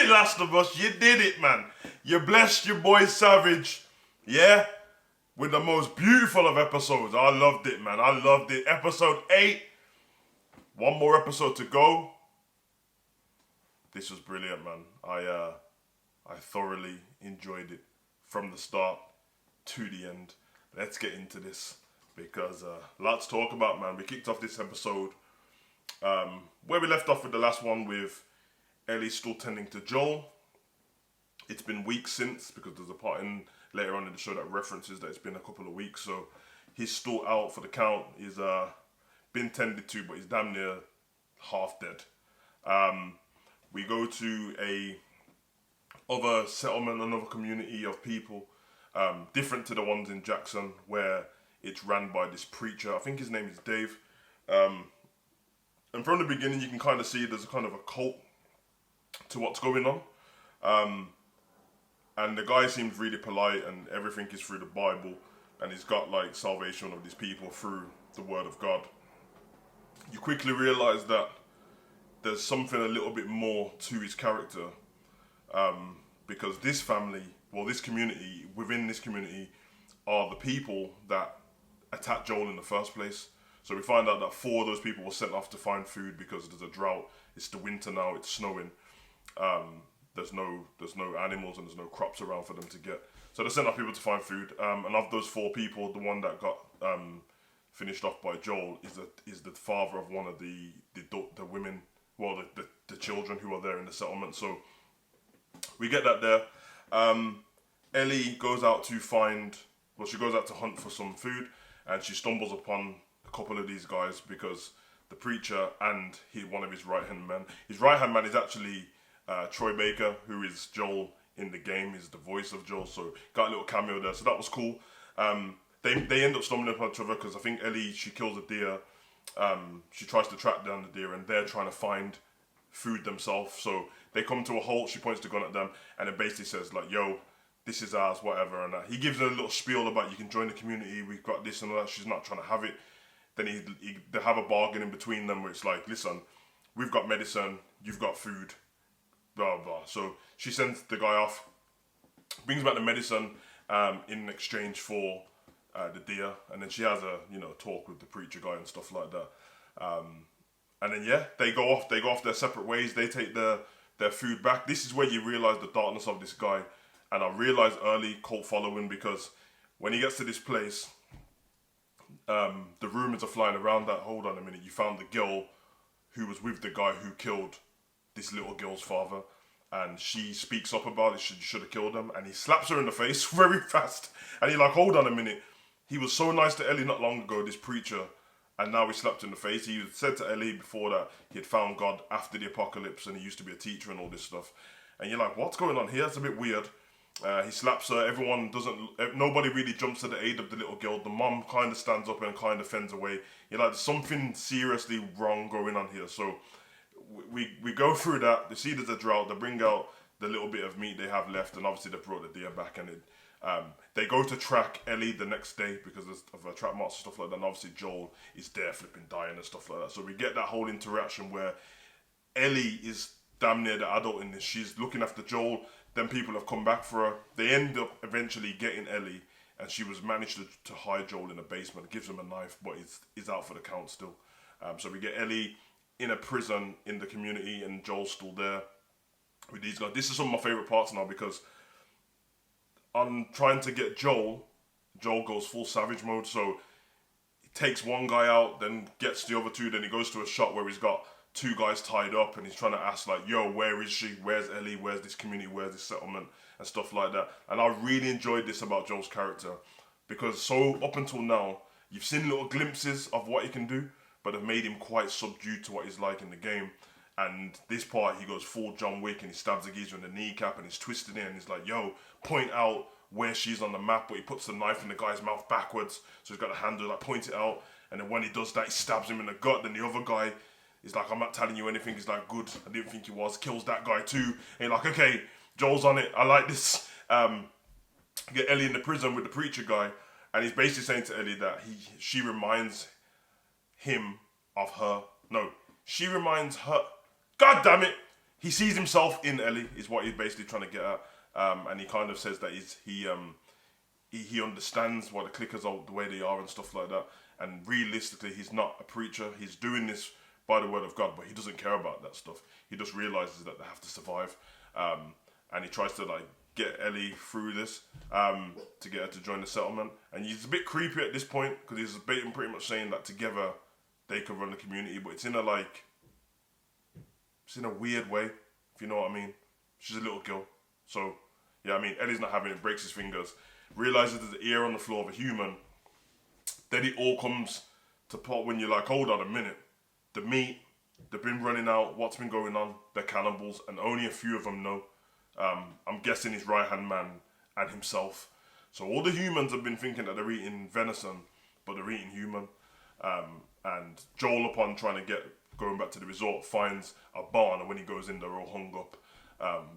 it, Last of Us. You did it, man. You blessed your boy Savage. Yeah? With the most beautiful of episodes. I loved it, man. I loved it. Episode 8. One more episode to go. This was brilliant, man. I thoroughly enjoyed it from the start to the end. Let's get into this because lots to talk about, man. We kicked off this episode where we left off with the last one with Ellie still tending to Joel. It's been weeks since, because there's a part in later on in the show that references that it's been a couple of weeks, so he's still out for the count. He's been tended to, but he's damn near half dead. We go to a other settlement, another community of people, different to the ones in Jackson, where it's ran by this preacher. I think his name is Dave. And from the beginning, you can kind of see there's a kind of a cult to what's going on. And the guy seems really polite, and everything is through the Bible, and he's got like salvation of these people through the Word of God. You quickly realise that there's something a little bit more to his character, because this family, well, this community, within this community, are the people that attacked Joel in the first place. So we find out that 4 of those people were sent off to find food because there's a drought. It's the winter now. It's snowing. There's no animals and there's no crops around for them to get. So they sent off people to find food. And of those 4 people, the one that got finished off by Joel is the father of one of the women, well, the children who are there in the settlement. So we get that there. Ellie goes out to she goes out to hunt for some food, and she stumbles upon a couple of these guys because the preacher and one of his right-hand men. His right-hand man is actually Troy Baker, who is Joel in the game, is the voice of Joel, so got a little cameo there, so that was cool. They end up stumbling upon each other because I think Ellie, she kills a deer. She tries to track down the deer, and they're trying to find food themselves, so they come to a halt. She points the gun at them, and it basically says like, yo, this is ours, whatever, and he gives her a little spiel about you can join the community, we've got this and all that. She's not trying to have it. Then they have a bargain in between them where it's like, listen, we've got medicine, you've got food, blah blah. So she sends the guy off, brings back the medicine in exchange for the deer, and then she has a talk with the preacher guy and stuff like that. And then they go off their separate ways. They take their food back. This is where you realise the darkness of this guy, and I realised early cult following, because when he gets to this place, the rumours are flying around that, hold on a minute, you found the girl who was with the guy who killed this little girl's father, and she speaks up about it, you should have killed him, and he slaps her in the face very fast, and you're like, hold on a minute, he was so nice to Ellie not long ago, this preacher, and now he slapped her in the face. He said to Ellie before that he had found God after the apocalypse, and he used to be a teacher and all this stuff, and you're like, what's going on here? It's a bit weird. He slaps her, nobody really jumps to the aid of the little girl. The mom kind of stands up and kind of fends away. You're like, there's something seriously wrong going on here. So we go through that. They see there's a drought. They bring out the little bit of meat they have left, and obviously they brought the deer back, and they go to track Ellie the next day because of a trap marks and stuff like that. And obviously Joel is there flipping dying and stuff like that. So we get that whole interaction where Ellie is damn near the adult in this. She's looking after Joel. Then people have come back for her. They end up eventually getting Ellie, and she was managed to hide Joel in a basement. Gives him a knife, but he's out for the count still. So we get Ellie in a prison in the community, and Joel's still there with these guys. This is some of my favourite parts now, because I'm trying to get Joel goes full savage mode. So he takes one guy out, then gets the other 2, then he goes to a shot where he's got 2 guys tied up, and he's trying to ask like, yo, where is she? Where's Ellie? Where's this community? Where's this settlement? And stuff like that. And I really enjoyed this about Joel's character, because so up until now, you've seen little glimpses of what he can do, but have made him quite subdued to what he's like in the game. And this part, he goes full John Wick, and he stabs the geezer in the kneecap, and he's twisted in, and he's like, yo, point out where she's on the map, but he puts the knife in the guy's mouth backwards, so he's got a handle, like, point it out, and then when he does that, he stabs him in the gut. Then the other guy, he's like, I'm not telling you anything. He's like, good, I didn't think he was. Kills that guy too. And you're like, okay, Joel's on it. I like this. Get Ellie in the prison with the preacher guy, and he's basically saying to Ellie that she reminds him of her. No, she reminds her. God damn it! he sees himself in Ellie, is what he's basically trying to get at. And he kind of says that he understands what the clickers are, the way they are and stuff like that. And realistically, he's not a preacher. He's doing this by the word of God, but he doesn't care about that stuff. He just realizes that they have to survive. And he tries to like get Ellie through this to get her to join the settlement. And he's a bit creepy at this point because he's pretty much saying that together they can run the community, but it's in a weird way, if you know what I mean. She's a little girl. So, yeah, I mean, Ellie's not having it, breaks his fingers, realizes there's an ear on the floor of a human. Then it all comes to pot when you're like, hold on a minute. The meat, they've been running out, what's been going on? They're cannibals, and only a few of them know. I'm guessing his right-hand man and himself. So all the humans have been thinking that they're eating venison, but they're eating human. And Joel, upon trying to going back to the resort, finds a barn, and when he goes in, they're all hung up.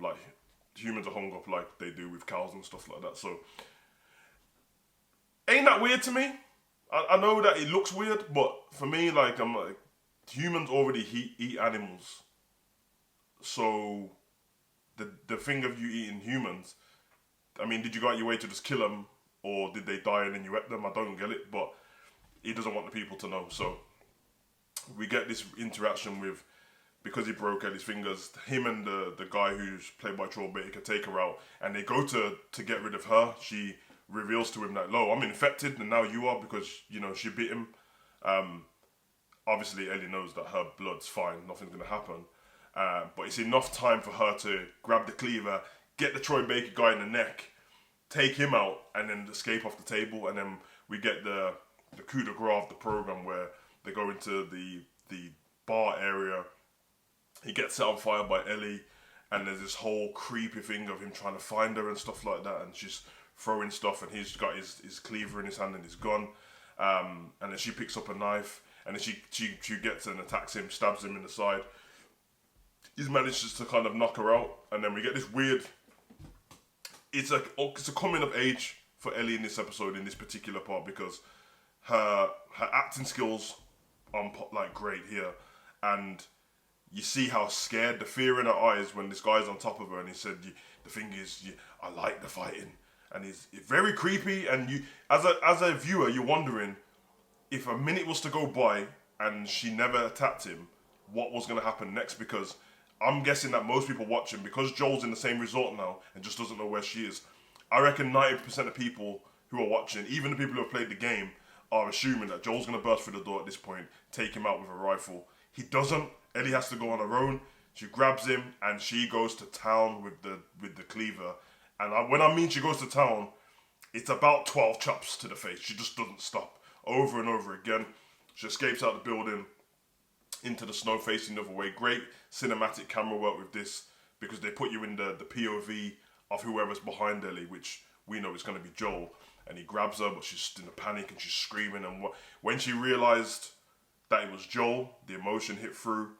Like, humans are hung up like they do with cows and stuff like that. So, ain't that weird to me? I know that it looks weird, but for me, like, I'm like, humans already eat animals. So, the thing of you eating humans, I mean, did you go out your way to just kill them, or did they die and then you ate them? I don't get it, but he doesn't want the people to know. So, we get this interaction with, because he broke Ellie's fingers, him and the guy who's played by Troy Baker take her out, and they go to get rid of her. She reveals to him that, "Lo, I'm infected, and now you are because, you know, she bit him." Obviously, Ellie knows that her blood's fine, nothing's going to happen. But it's enough time for her to grab the cleaver, get the Troy Baker guy in the neck, take him out, and then escape off the table. And then we get the coup de grace of the program where they go into the bar area. He gets set on fire by Ellie, and there's this whole creepy thing of him trying to find her and stuff like that, and she's throwing stuff, and he's got his cleaver in his hand and his gun, and then she picks up a knife, and then she gets and attacks him, stabs him in the side. He manages to kind of knock her out, and then we get this weird. It's a coming of age for Ellie in this episode, in this particular part, because her acting skills are like great here, and you see how scared, the fear in her eyes when this guy's on top of her, and he said, "The thing is, I like the fighting," and it's very creepy. And you, as a viewer, you're wondering if a minute was to go by and she never attacked him, what was going to happen next? Because I'm guessing that most people watching, because Joel's in the same resort now and just doesn't know where she is, I reckon 90% of people who are watching, even the people who have played the game, are assuming that Joel's going to burst through the door at this point, take him out with a rifle. He doesn't. Ellie has to go on her own. She grabs him and she goes to town with the cleaver. And when I mean she goes to town, it's about 12 chops to the face. She just doesn't stop. Over and over again. She escapes out the building into the snow, facing the other way. Great cinematic camera work with this, because they put you in the POV of whoever's behind Ellie, which we know is going to be Joel. And he grabs her, but she's in a panic and she's screaming. And when she realised that it was Joel, the emotion hit through.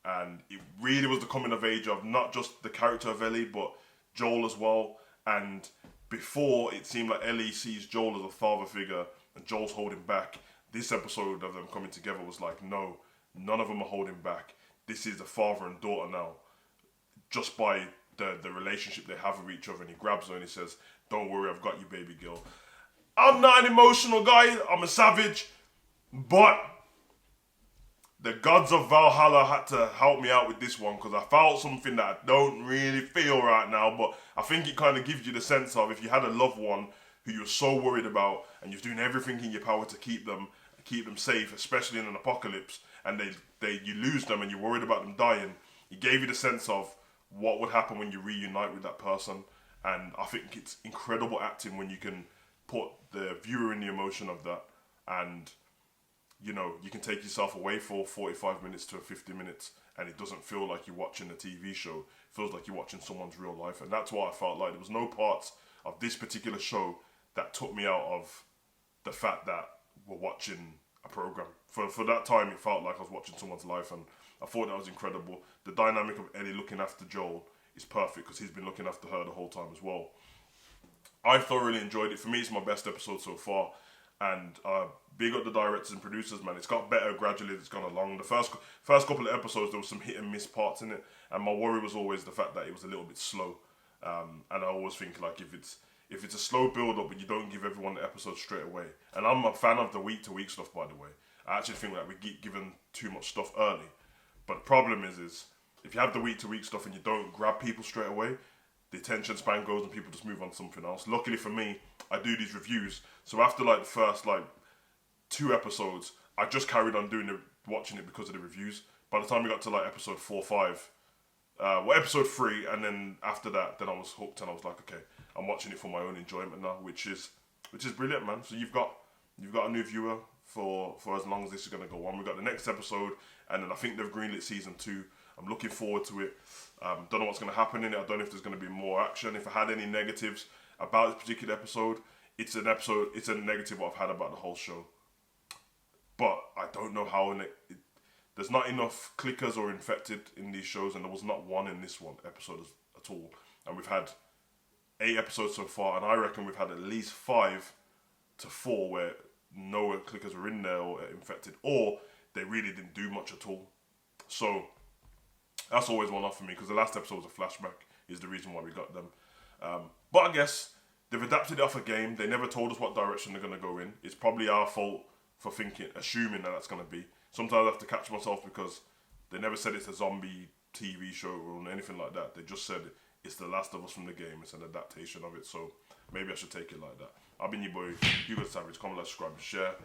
And it really was the coming of age of not just the character of Ellie, but Joel as well. And before, it seemed like Ellie sees Joel as a father figure and Joel's holding back. This episode of them coming together was like, no, none of them are holding back. This is a father and daughter now, just by the relationship they have with each other. And he grabs her and he says, "Don't worry, I've got you, baby girl." I'm not an emotional guy, I'm a savage, but the gods of Valhalla had to help me out with this one, because I felt something that I don't really feel right now. But I think it kind of gives you the sense of, if you had a loved one who you're so worried about and you're doing everything in your power to keep them safe, especially in an apocalypse, and you lose them and you're worried about them dying, it gave you the sense of what would happen when you reunite with that person. And I think it's incredible acting when you can put the viewer in the emotion of that, and you know, you can take yourself away for 45 minutes to 50 minutes and it doesn't feel like you're watching a TV show. It feels like you're watching someone's real life. And that's what I felt like. There was no parts of this particular show that took me out of the fact that we're watching a program. For that time, it felt like I was watching someone's life, and I thought that was incredible. The dynamic of Ellie looking after Joel is perfect, because he's been looking after her the whole time as well. I thoroughly enjoyed it. For me, it's my best episode so far. And big up the directors and producers, man. It's got better gradually as it's gone along. The first couple of episodes, there was some hit and miss parts in it, and my worry was always the fact that it was a little bit slow. And I always think like if it's a slow build up, but you don't give everyone the episode straight away. And I'm a fan of the week to week stuff, by the way. I actually think that we get given too much stuff early. But the problem is if you have the week to week stuff and you don't grab people straight away, the attention span goes and people just move on to something else. Luckily for me, I do these reviews, so after like the first like 2 episodes, I just carried on watching it because of the reviews. By the time we got to like episode 4 or 5, episode 3, and then after that, then I was hooked and I was like, okay, I'm watching it for my own enjoyment now, which is brilliant, man. So you've got a new viewer for as long as this is gonna go on. We got the next episode, and then I think they've greenlit season 2. I'm looking forward to it. Don't know what's gonna happen in it. I don't know if there's gonna be more action. If I had any negatives about this particular episode, it's a negative what I've had about the whole show. But I don't know how there's not enough clickers or infected in these shows, and there was not one in this one episode at all. And we've had 8 episodes so far, and I reckon we've had at least 5 to 4 where no clickers were in there or infected, or they really didn't do much at all. So that's always one off for me, because the last episode was a flashback, is the reason why we got them. But I guess they've adapted it off a game. They never told us what direction they're going to go in. It's probably our fault for assuming that that's going to be. Sometimes I have to catch myself because they never said it's a zombie TV show or anything like that. They just said it's The Last of Us from the game. It's an adaptation of it. So maybe I should take it like that. I've been your boy, Hugo Savage. Comment, like, subscribe, and share.